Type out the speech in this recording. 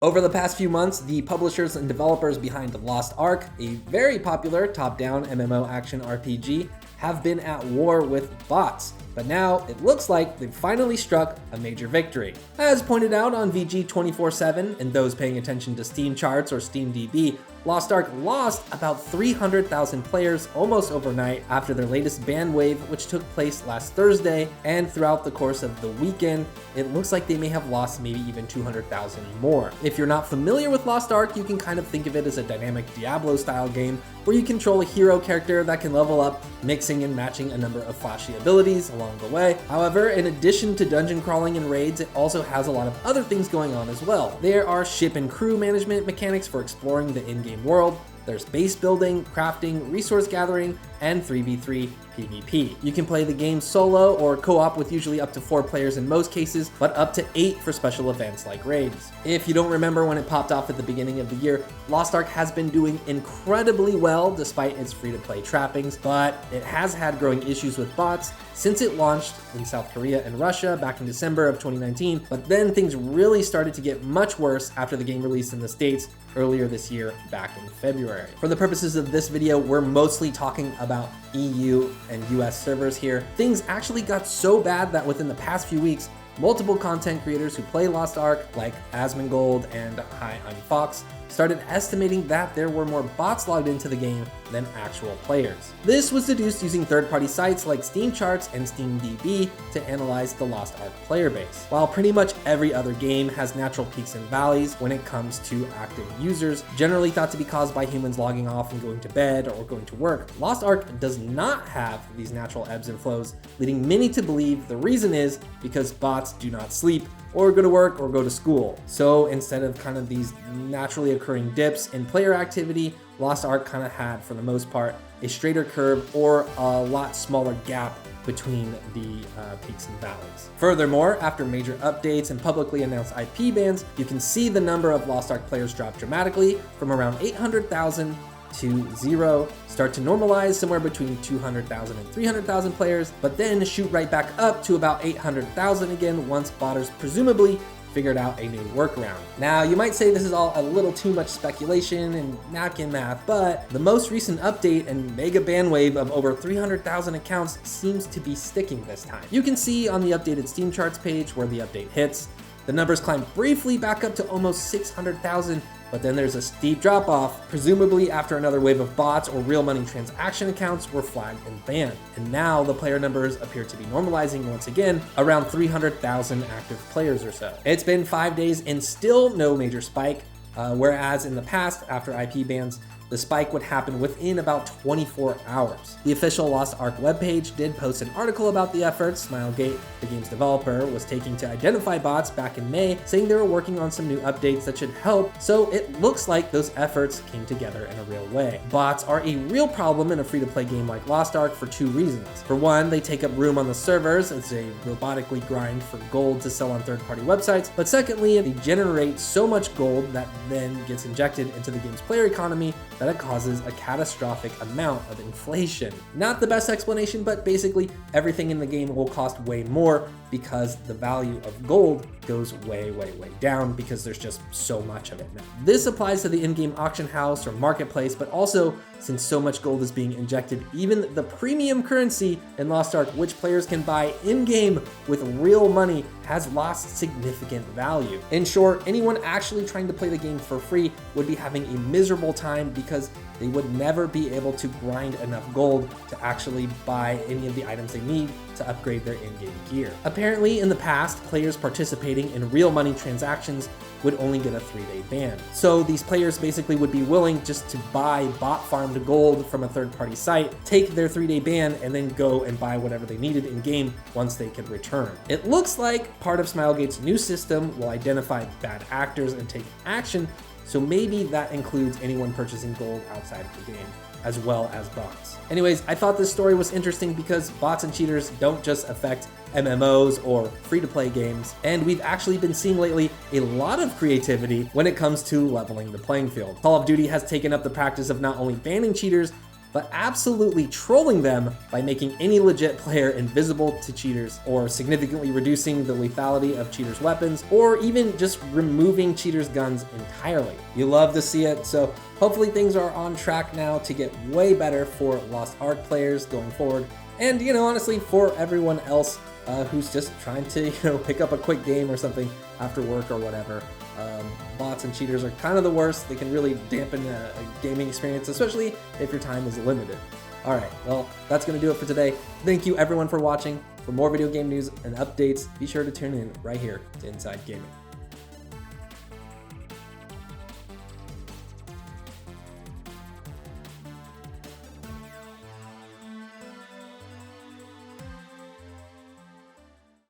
Over the past few months, the publishers and developers behind Lost Ark, a very popular top-down MMO action RPG, have been at war with bots. But now it looks like they've finally struck a major victory. As pointed out on VG 24/7 and those paying attention to Steam charts or SteamDB, Lost Ark lost about 300,000 players almost overnight after their latest ban wave, which took place last Thursday, and throughout the course of the weekend, it looks like they may have lost maybe even 200,000 more. If you're not familiar with Lost Ark, you can kind of think of it as a dynamic Diablo-style game where you control a hero character that can level up, mixing and matching a number of flashy abilities along the way. However, in addition to dungeon crawling and raids, it also has a lot of other things going on as well. There are ship and crew management mechanics for exploring the in-game world. There's base building, crafting, resource gathering, and 3v3 PvP. You can play the game solo or co-op with usually up to 4 players in most cases, but up to 8 for special events like raids. If you don't remember when it popped off at the beginning of the year, Lost Ark has been doing incredibly well despite its free-to-play trappings, but it has had growing issues with bots since it launched in South Korea and Russia back in December of 2019, but then things really started to get much worse after the game released in the States earlier this year back in February. For the purposes of this video, we're mostly talking about EU and US servers here. Things actually got so bad that within the past few weeks, multiple content creators who play Lost Ark, like Asmongold and Hi, I'm Fox, started estimating that there were more bots logged into the game than actual players. This was deduced using third-party sites like Steam Charts and SteamDB to analyze the Lost Ark player base. While pretty much every other game has natural peaks and valleys when it comes to active users, generally thought to be caused by humans logging off and going to bed or going to work, Lost Ark does not have these natural ebbs and flows, leading many to believe the reason is because bots do not sleep or go to work or go to school. So instead of kind of these naturally occurring dips in player activity, Lost Ark kind of had, for the most part, a straighter curve or a lot smaller gap between the peaks and valleys. Furthermore, after major updates and publicly announced IP bans, you can see the number of Lost Ark players drop dramatically from around 800,000 to 0, start to normalize somewhere between 200,000 and 300,000 players, but then shoot right back up to about 800,000 again once botters presumably figured out a new workaround. Now, you might say this is all a little too much speculation and napkin math, but the most recent update and mega ban wave of over 300,000 accounts seems to be sticking this time. You can see on the updated Steam Charts page where the update hits, the numbers climb briefly back up to almost 600,000, but then there's a steep drop off, presumably after another wave of bots or real money transaction accounts were flagged and banned. And now the player numbers appear to be normalizing once again, around 300,000 active players or so. It's been 5 days and still no major spike, whereas in the past, after IP bans, the spike would happen within about 24 hours. The official Lost Ark webpage did post an article about the efforts Smilegate, the game's developer, was taking to identify bots back in May, saying they were working on some new updates that should help, so it looks like those efforts came together in a real way. Bots are a real problem in a free-to-play game like Lost Ark for 2 reasons. For one, they take up room on the servers as they robotically grind for gold to sell on third-party websites, but secondly, they generate so much gold that then gets injected into the game's player economy that it causes a catastrophic amount of inflation. Not the best explanation, but basically everything in the game will cost way more because the value of gold goes way down because there's just so much of it now. This applies to the in-game auction house or marketplace, but also since so much gold is being injected, even the premium currency in Lost Ark, which players can buy in-game with real money, has lost significant value. In short, anyone actually trying to play the game for free would be having a miserable time because they would never be able to grind enough gold to actually buy any of the items they need to upgrade their in-game gear. Apparently, in the past, players participating in real money transactions would only get a 3-day ban. So these players basically would be willing just to buy bot farmed gold from a third-party site, take their 3-day ban, and then go and buy whatever they needed in-game once they could return. It looks like part of Smilegate's new system will identify bad actors and take action, so maybe that includes anyone purchasing gold outside of the game, as well as bots. Anyways, I thought this story was interesting because bots and cheaters don't just affect MMOs or free-to-play games, and we've actually been seeing lately a lot of creativity when it comes to leveling the playing field. Call of Duty has taken up the practice of not only banning cheaters, but absolutely trolling them by making any legit player invisible to cheaters, or significantly reducing the lethality of cheaters' weapons, or even just removing cheaters' guns entirely. You love to see it, so hopefully things are on track now to get way better for Lost Ark players going forward, and honestly for everyone else who's just trying to pick up a quick game or something after work or whatever. Bots and cheaters are kind of the worst. They can really dampen a gaming experience, especially if your time is limited. Alright, well, that's going to do it for today. Thank you everyone for watching. For more video game news and updates, be sure to tune in right here to Inside Gaming.